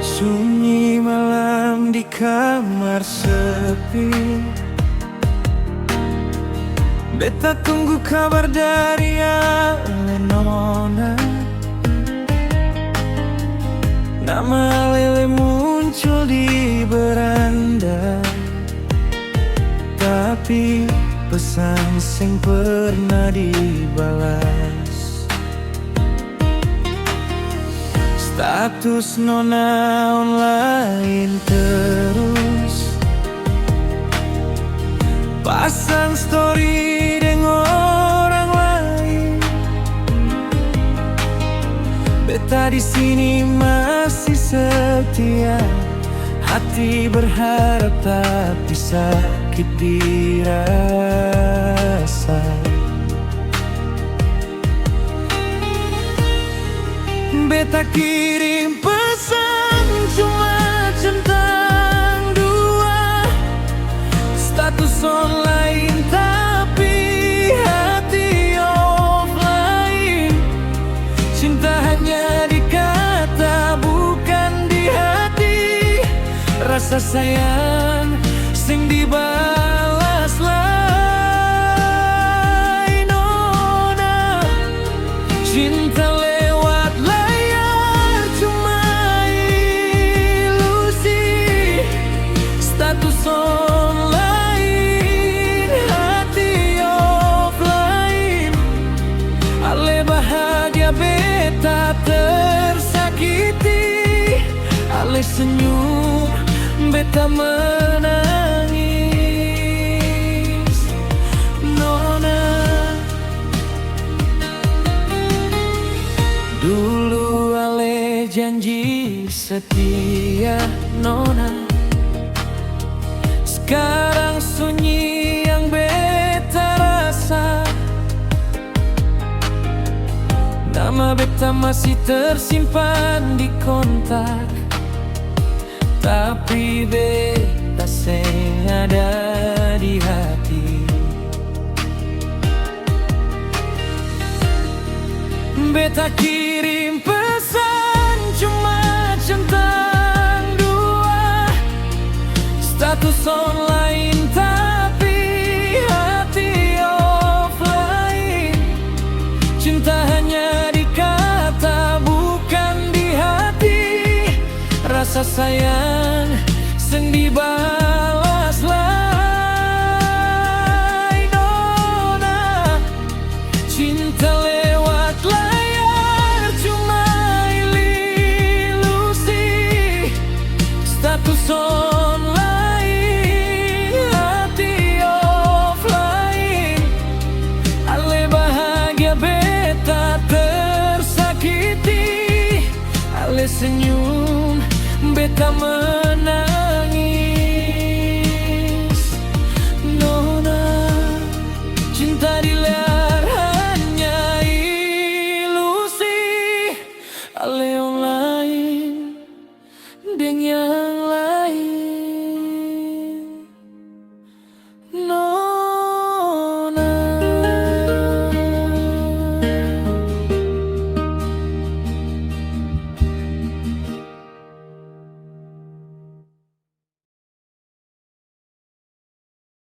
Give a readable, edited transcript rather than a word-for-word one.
Sunyi malam di kamar sepi, beta tunggu kabar dari Nona. Nama Lele muncul di beranda, tapi pesan sing pernah dibalas. Status Nona online terus, pasang story dengan orang lain. Beta di sini masih setia, hati berharap tapi sakit dirasa. Beta kirim pesan cuma centang dua, status online tapi hati offline. Cinta hanya di kata bukan di hati, rasa sayang sing dibalas lain. Nona, cinta lewat layar cuma ilusi, status online hati offline. Ale bahagia beta tersakiti, ale senyum beta menangis. Nona, dulu ale janji setia Nona, sekarang sunyi yang beta rasa. Nama beta masih tersimpan di kontak, tapi beta seng ada di hati. Beta kirim pesan cuma centang dua, status online tapi hati offline. Cinta hanya di kata bukan di hati, rasa sayang seng dibalas lain. Nona, cinta lewat layar cuma ilusi, status online hati offline. Ale bahagia beta tersakiti, ale senyum beta